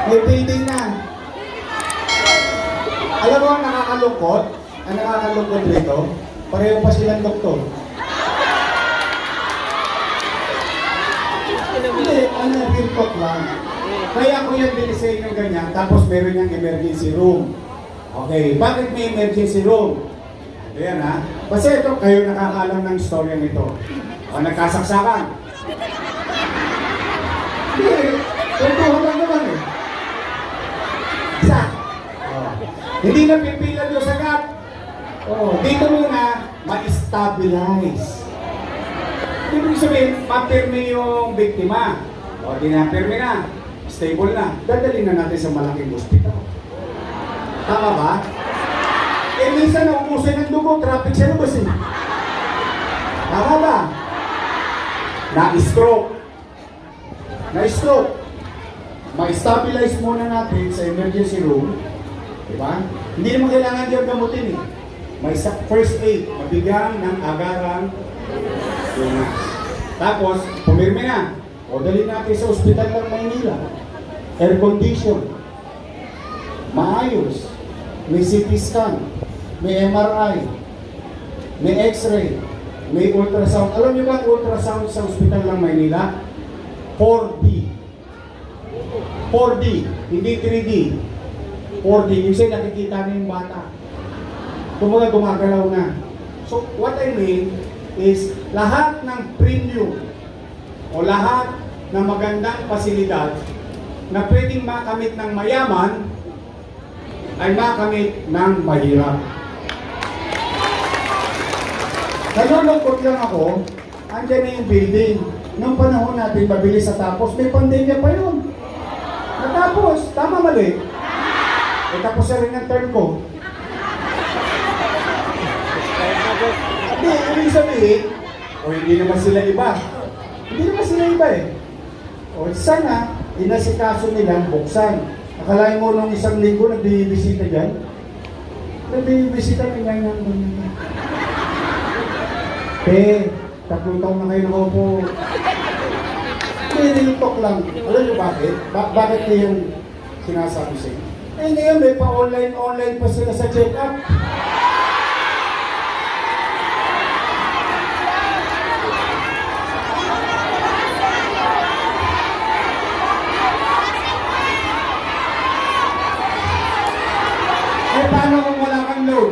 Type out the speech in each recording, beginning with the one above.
May payday na. Alam mo ang nakakalungkot? Ang nakakalungkot rito, pareho pa silang doktor. Hindi, real talk lang. Kaya ko yan dinisign yung ganyan, tapos meron niyang emergency room. Okay, bakit may emergency room? Ayan ha. Kasi ito, kayo nakakalam ng storya nito. O, nagkasaksakan. Hindi, tuntuhan lang naman eh. Isa. Oh. Hindi na pipilan yung sagat. Oh, dito muna, ma-stabilize. Ibig sabihin, mapirme yung biktima. O, di na pirme na. Stable na. Dadalhin na natin sa malaking hospital. Tama ba? Eh, minsan na umusay ng dugo, traffic sa labas eh. Tama ba? Na-stroke. Na-stroke. Ma-stabilize muna natin sa emergency room. Diba? Hindi naman kailangan dyan gamutin eh. May first aid, mabigyan ng agarang lunas. Tapos, pumirme na. O dalhin natin sa ospital ng Maynila. Air condition. Maayos. May CT scan. May MRI. May X-ray. May ultrasound. Alam niyo ba ang ultrasound sa ospital ng Maynila? 4D. 4D. Hindi 3D. 4D. Yung siya nakikita na yung bata. Kumbaga gumagalaw na. So, what I mean is lahat ng premium o lahat ng magandang pasilidad na pwedeng makamit ng mayaman ay makamit ng mahirap. Nalulungkot lang ako, andyan na yung building. Noong panahon natin, mabilis sa tapos, may pandemya pa yun. Natapos, tama mali. E tapos na rin ang term ko. Hindi, ibig sabihin, o hindi naman sila iba. Hindi naman sila iba eh. O sana, inasikaso nilang buksan. Akalain mo nung isang linggo nagbibisita dyan? Nagbibisita na yan ng... tatlong taon na kayo nakaupo. Hindi, talk lang. Alam niyo bakit? Bakit yung sinasabi sa'yo? Eh ngayon, may pa-online pa sila sa check-up. Eh, paano kung wala kang load?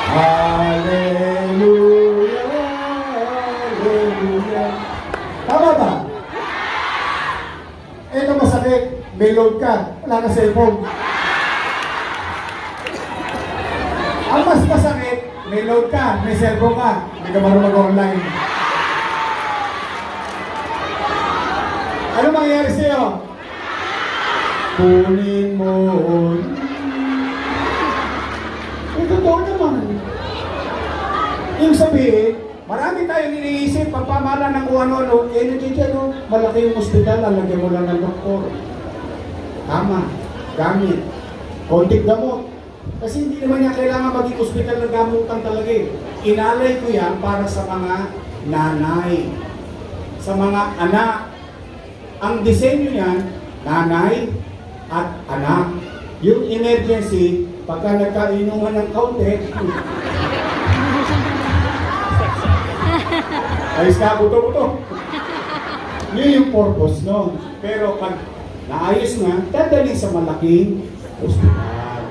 Hallelujah, Hallelujah. Tama ba? Ito masakit. May load ka. Wala ka cellphone. Ang mas masakit, may load ka, may cellphone ka. Hindi ka marunong mag-online. Ano mangyayari sa'yo? Kunin mo. Totoo naman. Yung sabihin, marami tayong iniisip, pagpamala ng kung ano-ano, energy dyan, no? Malaki yung ospital, lalagyan mo lang ng doktor. Tama, gamit, konting gamot. Kasi hindi naman niya kailangan maging ospital na gamutan talaga eh. Inalay ko yan para sa mga nanay, sa mga anak. Ang disenyo niyan, nanay at anak. Yung emergency, pagka nagkainuman ng kaunti, ayos ka, buto-buto. Yun yung purpose nun. Pero pag naayos na, dadalhin sa malaking ospital.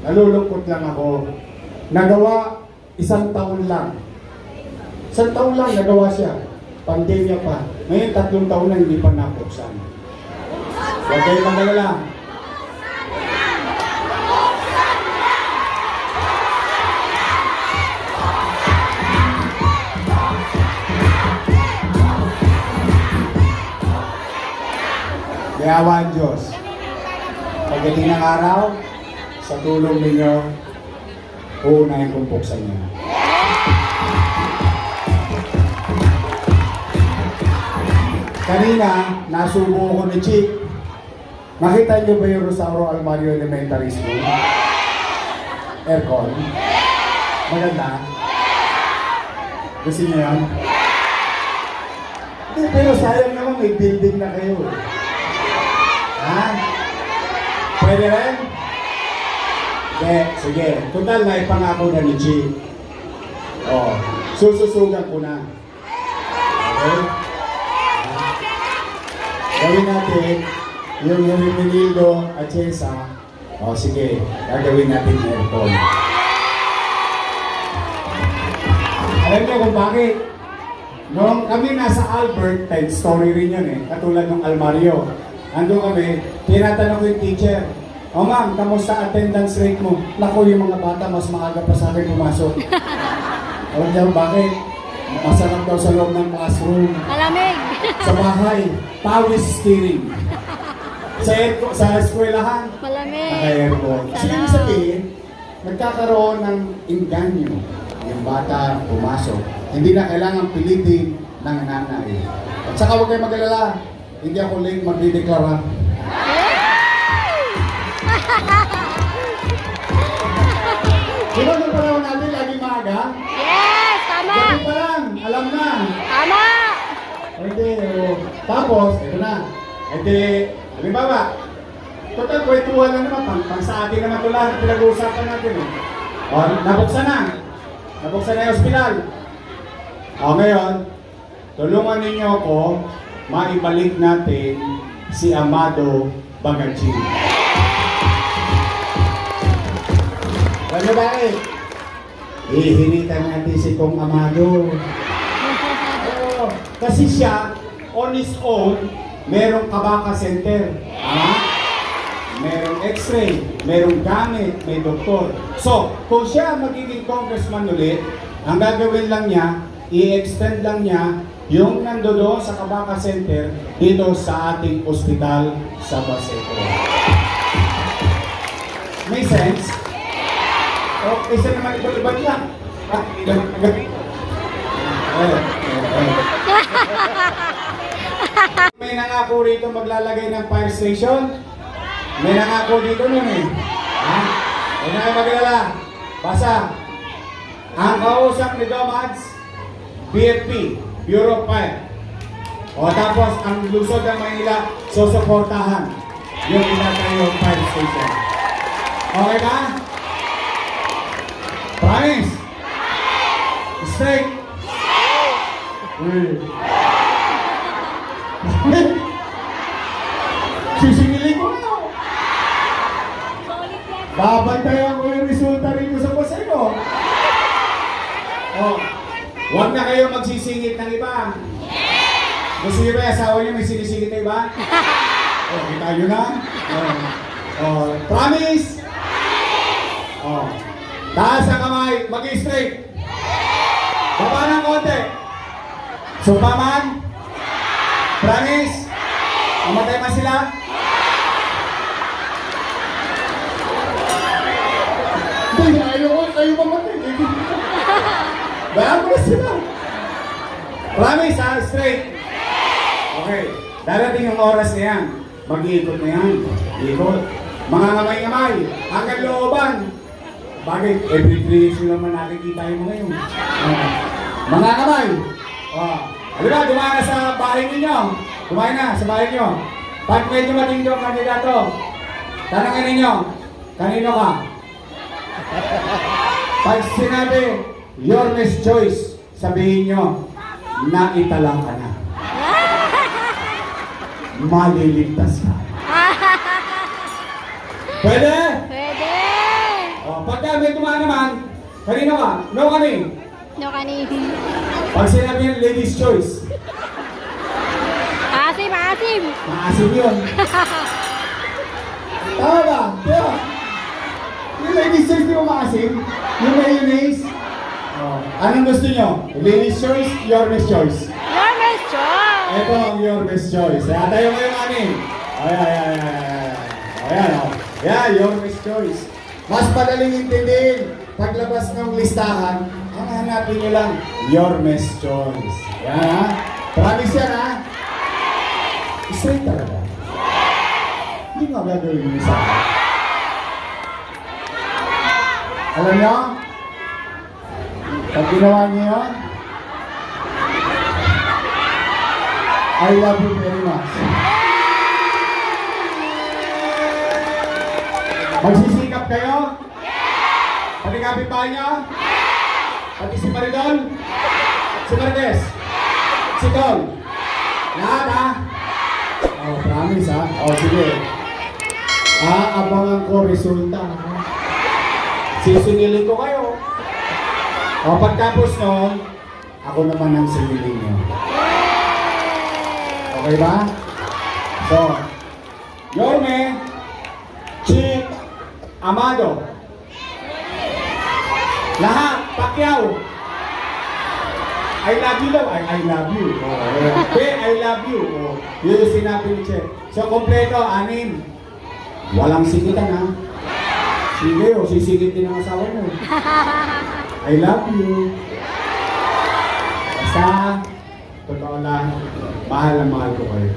Nalulungkot lang ako. Nagawa, 1 taon lang. 1 taon lang nagawa siya. Pandemya pa. Ngayon, 3 taon na hindi pa napuksan. Huwag kayo magalala. Yawa ang Diyos. Pagdating ng araw, sa tulong ninyo, uunahin kong buksan niya. Kanina, nasubo ko ni Chick. Nakita niyo ba yung Rosauro Almario Elementary School? Aircon? Maganda? Gusto niyo yan? Pero sayang naman may building na kayo. Ha? Pwede rin? Hindi, sige. Total na ipangako na ni G. Oh, sususugan ko na. Okay? Gawin natin yung Hermenildo at Chesa. Oh, sige. Gagawin natin yung aircon. Alam niyo kung bakit? Noong kami nasa Albert, 10 story rin yun eh. Katulad ng Almario. Andun kami, tinatanong ko yung teacher, "O ma'am, kamusta attendance rate mo?" Naku, yung mga bata mas maaga pa sa akin pumasok. Alam niyo bakit? Masarap daw sa loob ng classroom. Malamig. Sa bahay, pawis steering. Sa eskwelahan, Malamig. naka-aircon. So, ibig sabihin, nagkakaroon ng inganyo. Yung bata pumasok. Hindi na kailangan pilitin ng nanay. At saka huwag kayo mag-alala, hindi ako late magdideklara. Di ba nung panahon natin laging maaga? Yes, tama. Ganun pa lang, alam na. Tama. Hindi, oh. Tapos, ito na. Hindi, halimbawa, total kwentuhan lang naman, pang sa atin naman ito lahat, pinag-uusapan natin. O, nabuksan na. Nabuksan na yung ospital. O, ngayon, tulungan ninyo ako, maibalik natin si Amado Bagachi. Alam niyo bakit? Ihinitan natin si Kong Amado. Oh, kasi siya, on his own, merong Kabaka Center. Merong x-ray, merong gamit, may doktor. So, kung siya magiging congressman ulit, ang gagawin lang niya, i-extend lang niya yung nandoon sa Kabaka Center dito sa ating ospital sa Baseco. May sense? O, isa naman iba-iba niya. May nangako rito maglalagay ng fire station. May nangako dito nun eh. Ha? Huwag na kayo maglala. Basta, ang kausap ni Domads, BFP, Bureau of Fire. O tapos, ang Luzon ng Manila, susuportahan yung inatayong fire station. Okay ba? Promise? Straight? Uy. Sisingilin ko na. Babantayan ko yung resulta rito sa Baseco. Oh, huwag na kayo magsisingit ng iba. Gusto niyo ba yung asawa niyo may sinisingit na iba? Oh, kita nyo na. Oh, promise? Oh, taas ang kamay, mag-straight. Baba ng konti. Sumpaman? Promise? Mamatay man sila? Hindi, ayaw ko kayo mamatay. Bayaan mo na sila. Promise ha, straight. Okay, darating ang oras na yan. Mag-iikot na yan. Ikot. Mga ngamay-ngamay, hanggang looban. Bakit? Every 3 years naman nakikita yung mga yun. Mga ngamay. Alam ba, dumaan na sa bahay ninyo. Dumaan na sa bahay ninyo. Pag medyo matingin yung kandidato, tanongin ninyo, kanino ka? Pag sinabi, your next choice, sabihin nyo, naitalang ka na. Maliligtas ka. Pwede? Pwede. O, pagka may dumaan naman, kanino ka? No kani? No kanin. Pag sinabi yung ladies choice, Asim, asim. maasim yun. Tama ba? Diba? Yung ladies choice di ba maasim? Yung mayonnaise? Oh. Anong gusto nyo? Ladies choice, your best choice. Your best choice. Ito ang your best choice. Kaya tayo ngayon anin. Ayan. Ayan, oh. Yan, your best choice. Mas madaling intindihin. Paglabas ng listahan, ang hanapin nyo lang, your best choice. Yan ha. Promise yan ha. Straight talaga. Hindi nga gagawin mo sa akin. Alam nyo? Pag ginawa niyo yun, I love you very much. Magsisikap kayo? Pati kapitbahay niya? Pati si Maridol? Si Martes? Si Don? Lahat ha? Oh, promise ha? Oh, sige. Abangan ko resulta. Sisingilin ko kayo. O pagtapos nun, ako naman ang singilin nyo. Okay ba? So, Yorme, Chick, Amado, lahat, Pacquiao, I love you daw. I love you. Okay, I love you. Yun yung sinabi ni Che. So, kompleto, 6. Walang sigitan ha. Sige, sisigit din ang asawa mo. I love you. Basta, totoo lang, mahal na mahal ko kayo.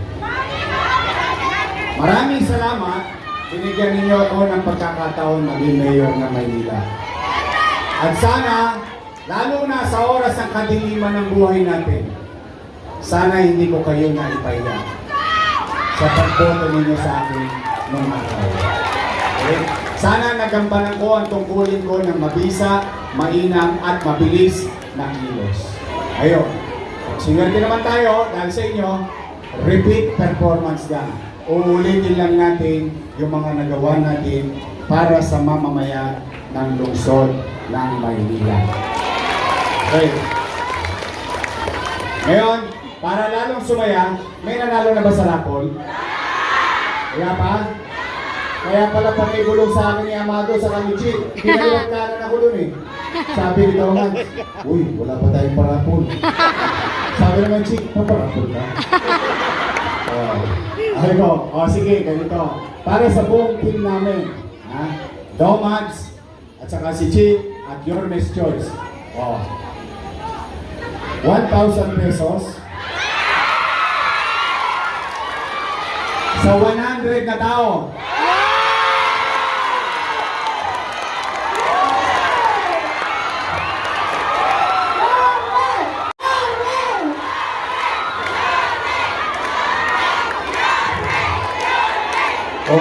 Maraming salamat. Binigyan ninyo ako ng pagkakataon maging mayor ng Maynila. At sana, lalo na sa oras ng kadiliman ng buhay natin, sana hindi ko kayo naipaya sa pagboto ninyo sa akin noong araw. Okay? Sana nagampanan ko ang tungkulin ko ng mabisa, mainam at mabilis na kilos. Ayun. Swerte naman tayo dahil sa inyo, repeat performance lang. Uulitin lang natin yung mga nagawa natin para sa mamamayan ng lungsod ng Maynila. Okay. Ngayon, para lalong sumaya, may nanalo na ba sa rapol? Kaya pa? Kaya pala pag may gulong sa akin ni Amado sa Kamichi, pinagkanan ako dun eh. Sabi ni Toman, uy, wala pa tayong parapol. Sabi naman, Chick, paparapol ka? Ay ko, sige, ganito. Para sa buong team namin, ha? Domads, at saka si Chick, at Yorme's Choice. 1,000 pesos. Sa 100 na tao.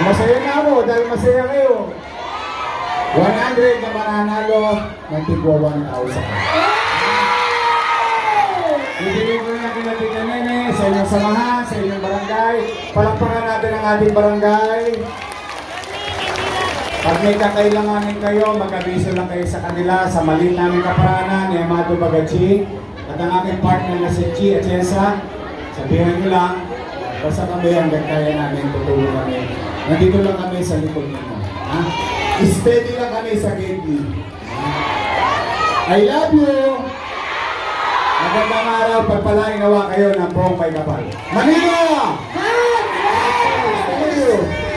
Masaya na ako dahil masaya kayo. 100 na mananalo ng tigwa 1,000. Ibigay ko na kina Tita Nene sa inyong samahan, sa inyong barangay. Palakpakan natin ang ating barangay. Pag may kakailanganin kayo, mag-abiso lang kayo sa kanila sa maliit namin kaparanan ni Amado Bagachi at ang aming partner na si Chi Atienza. Sabihan nyo lang, basta kami hanggang kaya namin, tutulong kami. Nandito lang kami sa likod ninyo. Ha? Steady lang kami sa gate. I love you! Magandang araw, pagpalain nawa kayo ng buong may kapal. Manila! Thank you!